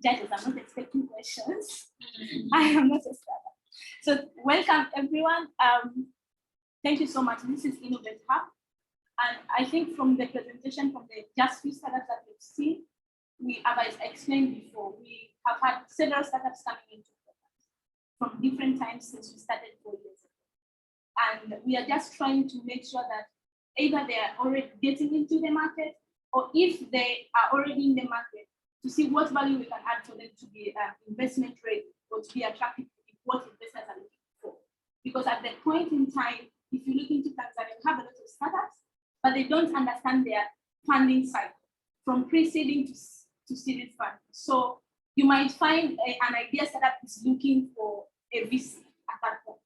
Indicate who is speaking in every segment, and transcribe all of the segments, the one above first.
Speaker 1: judges, I'm not expecting questions. I am not a startup. So welcome everyone. Thank you so much. This is Ennovate Hub. And I think from the presentation from the just few startups that we've seen, as I explained before, we have had several startups coming into from different times since we started 4 years ago. And we are just trying to make sure that either they are already getting into the market, or if they are already in the market, to see what value we can add for them to be investment ready or to be attractive to what investors are looking for. Because at the point in time, if you look into Tanzania, we have a lot of startups, but they don't understand their funding cycle from pre-seeding to seeded funding. So you might find an idea startup is looking for a VC at that point.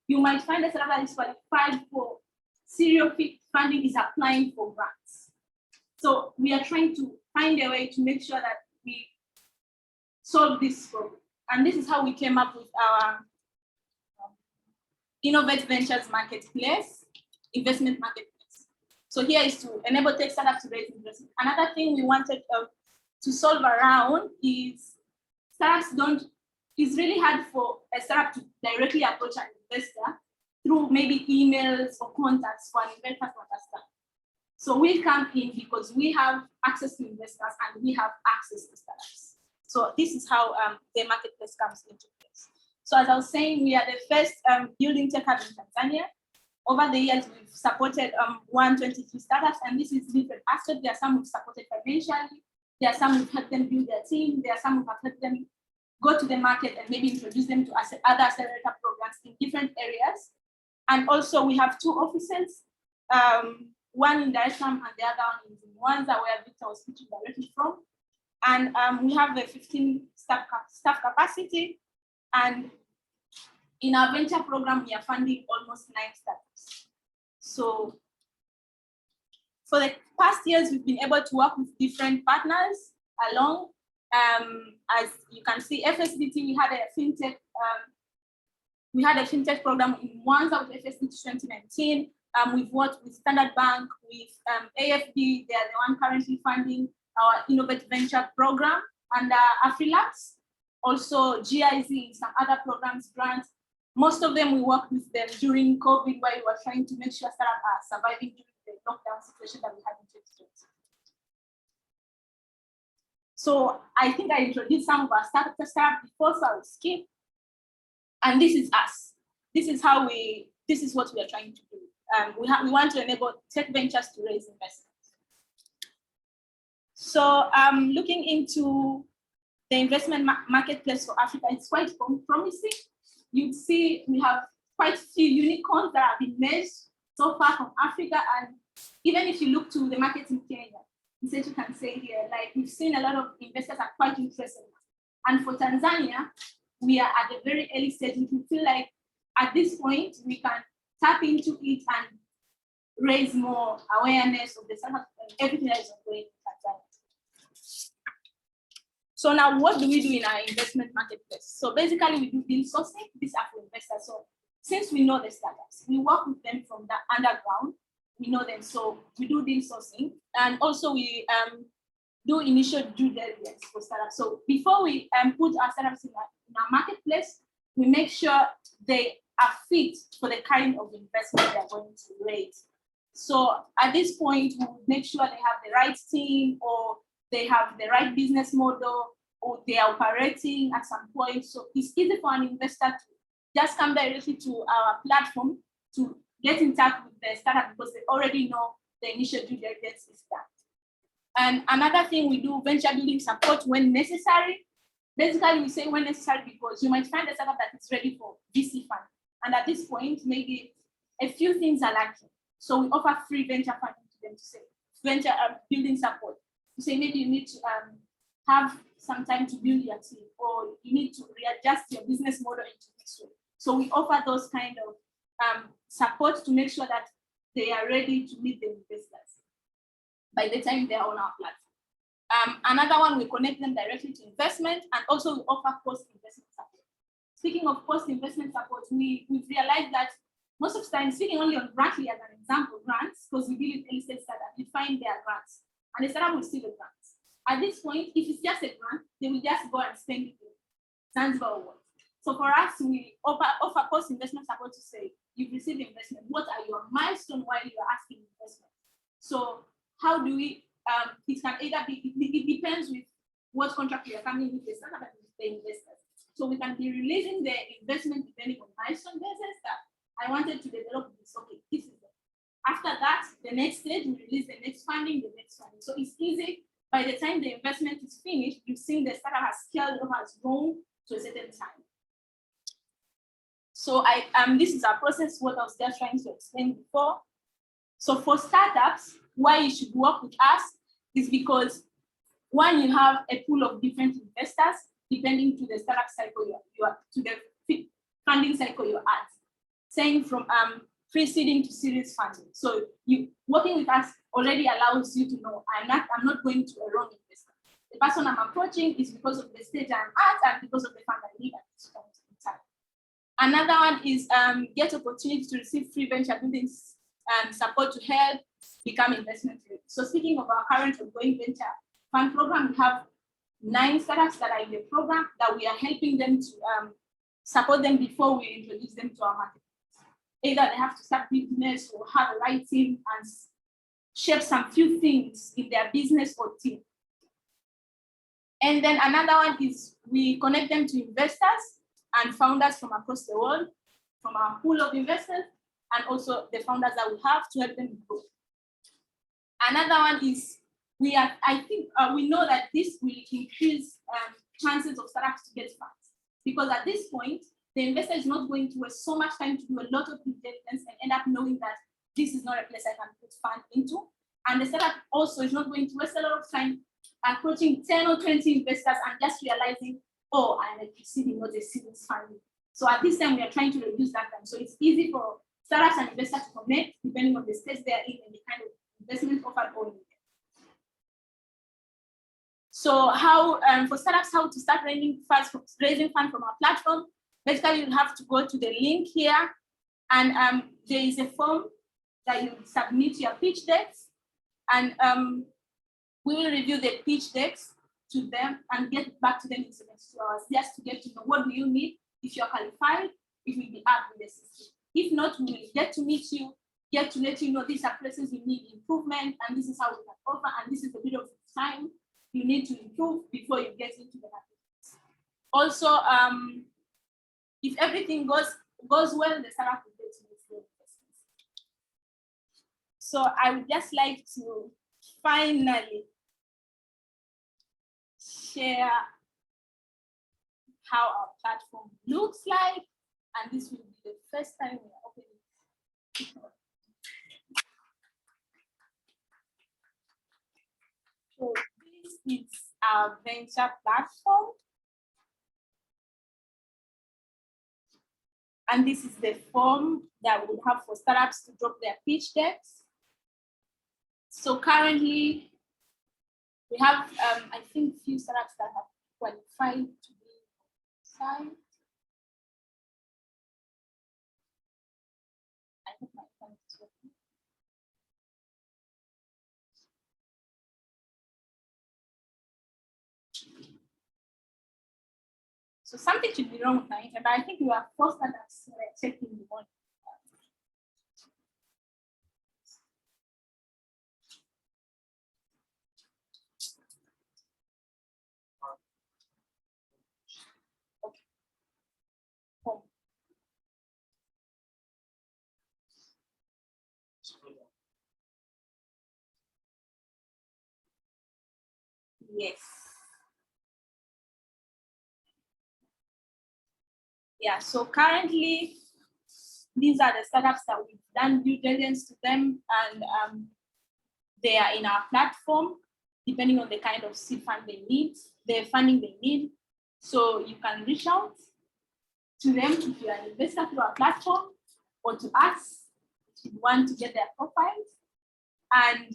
Speaker 1: You might find a startup that is qualified for serial funding is applying for grants. So we are trying to find a way to make sure that we solve this problem. And this is how we came up with our Ennovate Ventures marketplace, investment marketplace. So here is to enable tech startups to raise investment. Another thing we wanted to solve around is it's really hard for a startup to directly approach an investor through maybe emails or contacts for an investor to understand. So we come in because we have access to investors and we have access to startups. So this is how the marketplace comes into place. So as I was saying, we are the first building tech hub in Tanzania. Over the years, we've supported 123 startups, and this is different aspects. There are some we've supported financially. There are some who've helped them build their team. There are some who have helped them go to the market and maybe introduce them to other accelerator programs in different areas. And also we have 2 offices, one in Dar es Salaam and the other one in Mwanza, where Victor was speaking directly from. And we have a 15 staff capacity. And in our venture program, we are funding almost 9 startups. So for the past years, we've been able to work with different partners along. As you can see, FSDT, we had a fintech program in Mwanza with FSDT 2019. We've worked with Standard Bank, with AFD. They are the one currently funding our Ennovate Venture program, and AfriLabs, also GIZ, some other programs, grants. Most of them we worked with them during COVID, where we were trying to make sure startups are surviving during the lockdown situation that we had in 2020. So I think I introduced some of our startups before, so I'll skip. And this is us. This is what we are trying to do. We want to enable tech ventures to raise investments. So looking into the investment marketplace for Africa, it's quite promising. You'd see we have quite a few unicorns that have been merged so far from Africa. And even if you look to the market in Kenya, you can say here, like we've seen a lot of investors are quite interested. And for Tanzania, we are at the very early stage. We feel like at this point, we can tap into it and raise more awareness of the startup and everything that is ongoing in Tanzania. So now what do we do in our investment marketplace? So basically we do deal sourcing. These are for investors. So since we know the startups, we work with them from the underground. We know them, so we do deal sourcing. And also we do initial due diligence for startups. So before we put our startups in our marketplace, we make sure they are fit for the kind of investment they're going to raise. So at this point, we will make sure they have the right team, or they have the right business model, or they are operating at some point. So it's easy for an investor to just come directly to our platform to get in touch with the startup because they already know the initial due diligence is done. And another thing, we do venture building support when necessary. Basically, we say when necessary because you might find a startup that is ready for VC fund. And at this point, maybe a few things are lacking. So we offer free venture funding to them to say, venture building support. To say maybe you need to have some time to build your team, or you need to readjust your business model into this way. So we offer those kind of support to make sure that they are ready to meet the investors by the time they are on our platform. Another one, we connect them directly to investment, and also we offer post-investment support. Speaking of post-investment support, we've realized that most of the time, speaking only on Brantly as an example, grants, because we deal with early stage startups, you find their grants, and the startup will see the grants. At this point, if it's just a grant, they will just go and spend it in Zanzibar or what. So for us, we offer post-investment support to say, you've received investment, what are your milestones while you're asking investment? So how do we, it can either be, it depends with what contract we are coming with the startup and with the investors. So we can be releasing the investment depending on milestone basis that I wanted to develop this, okay, this is it. After that, the next stage, we release the next funding, So it's easy. By the time the investment is finished, you've seen the startup has scaled up, has grown to a certain time. So this is our process, what I was just trying to explain before. So for startups, why you should work with us is because one, you have a pool of different investors, depending to the startup cycle you are to the funding cycle you're at, saying from pre-seeding to series funding. So you working with us already allows you to know I'm not going to a wrong investor. The person I'm approaching is because of the stage I'm at and because of the fund I need at this point in time. Another one is get opportunity to receive free venture building support to help become investment ready. So speaking of our current ongoing venture fund program, we have 9 startups that are in the program that we are helping them to support them before we introduce them to our market. Either they have to start business or have a right team and shape some few things in their business or team. And then another one is we connect them to investors and founders from across the world, from our pool of investors, and also the founders that we have to help them grow. Another one is we know that this will increase chances of startups to get funds, because at this point, the investor is not going to waste so much time to do a lot of due diligence and end up knowing that this is not a place I can put fund into. And the startup also is not going to waste a lot of time approaching 10 or 20 investors and just realizing, oh, I'm a pre-seeding, not a series funding. So at this time, we are trying to reduce that time. So it's easy for startups and investors to connect depending on the stage they're in and the kind of investment offered or needed. So how for startups, how to start raising funds from our platform? Basically, you have to go to the link here, and there is a form that you submit your pitch decks, and we will review the pitch decks to them and get back to them in 72 hours, just to get to know what do you need. If you're qualified, it will be up with the system. If not, we will get to meet you, get to let you know these are places you need improvement, and this is how we can offer, and this is a bit of time you need to improve before you get into the market. Also, if everything goes well, the startup will get to meet the investors. So I would just like to finally share how our platform looks like, and this will be the first time we are opening it. So this is our venture platform, and this is the form that we have for startups to drop their pitch decks. So currently, we have, I think, few startups that have qualified to be site. I hope my phone is working. So something should be wrong with my internet, but I think we are 4 startups checking the one. Yes. Yeah, so currently, these are the startups that we've done due diligence to them, and they are in our platform, depending on the kind of seed fund they need, the funding they need. So you can reach out to them if you're an investor through our platform, or to us if you want to get their profiles. And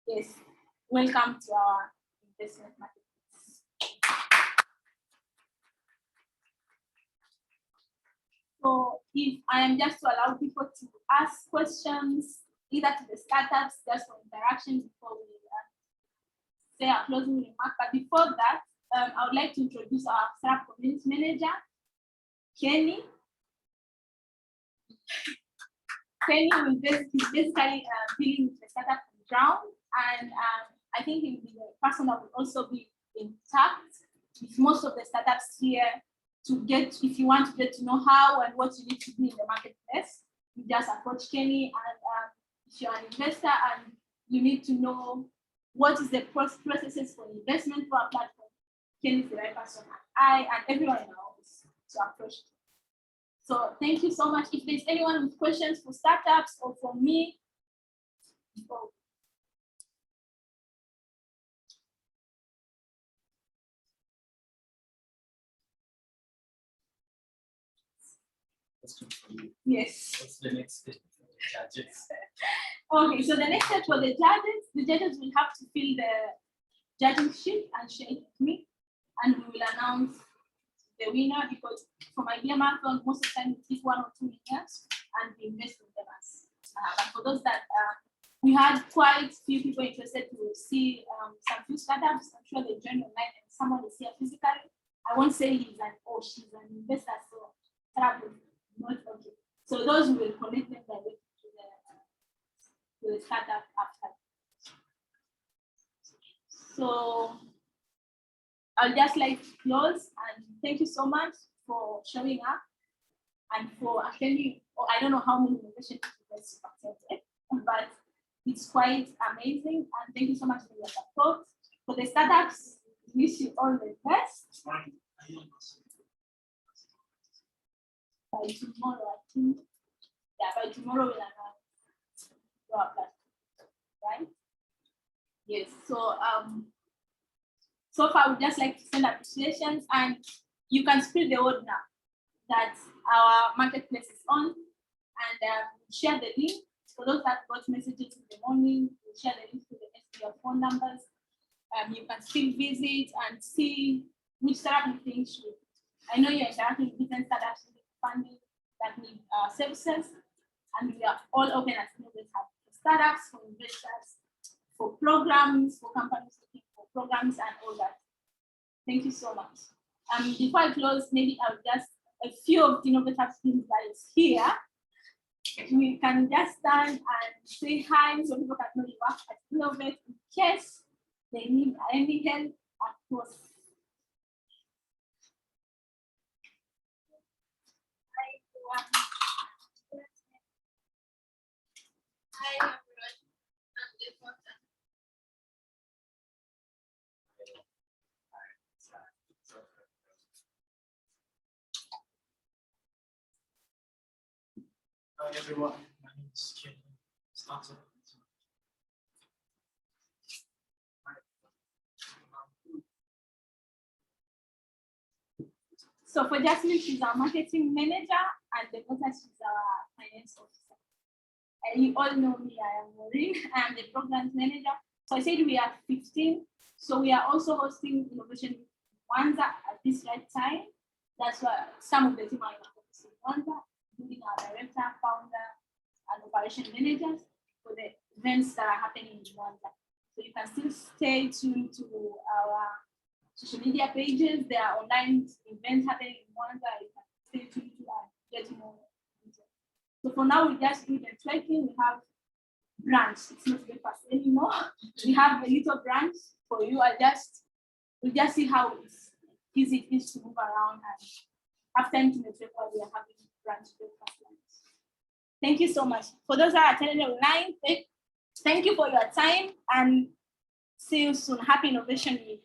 Speaker 1: yes, welcome to our investment marketplace. So if I am just to allow people to ask questions, either to the startups, just for interaction before we say our closing remark. But before that, I would like to introduce our startup community manager, Kenny. Kenny is basically dealing with the startup on the ground, and I think he will be the person that will also be in touch with most of the startups here to get, if you want to get to know how and what you need to do in the marketplace, you just approach Kenny. And if you're an investor and you need to know what is the processes for investment for our platform, Kenny is the right person, I and everyone in our office to approach. So thank you so much. If there's anyone with questions for startups or for me, go. Yes.
Speaker 2: What's the next step for the judges?
Speaker 1: Okay, so the next step for the judges will have to fill the judging sheet and share it with me, and we will announce the winner, because for my Idea Marathon, most of the time we pick 1 or 2 winners and we invest in them as. But for those that we had quite few people interested to see some few startups. I'm sure they joined online and someone is here physically. I won't say he's an or she's an investor, so startup not okay. So those will connect them directly to the startup after. So I'll just like to close and thank you so much for showing up and for attending. I don't know how many innovations you guys attended, but it's quite amazing. And thank you so much for your support. For the startups, wish you all the best. By tomorrow, I think. Yeah, by tomorrow we'll announce your platform, right? Yes. So far, we'd just like to send appreciations, and you can spread the word now that our marketplace is on, and share the link. For those that got messages in the morning, we'll share the link to the SPL phone numbers. You can still visit and see which startup you think should. I know you're interacting with different startups with funding that need services, and we are all open as Ennovate for startups, for investors, for programs, for companies looking for programs and all that. Thank you so much. Before I close, maybe I'll just, a few of the innovative teams that is here, we can just stand and say hi so people can know you work at Ennovate in case they need any help across. Hi everyone.
Speaker 2: Hi everyone, my name is Kenny.
Speaker 1: So for Jasmine, she's our marketing manager, and Devota, she's our finance officer. And you all know me, I am Maureen. I am the programs manager. So I said we are 15. So we are also hosting Innovation Mwanza at this right time. That's why some of the team are in Mwanza, including our director, founder, and operation managers for the events that are happening in Mwanza. So you can still stay tuned to our social media pages. There are online events happening in Mwanza. You can stay tuned to and get more details. So for now, we just do the networking. We have branch. It's not breakfast anymore. We have a little branch for you. We'll just see how easy it is to move around and have time to network while we are having branch breakfast lunch. Thank you so much. For those that are attending online, thank you for your time and see you soon. Happy Innovation Week.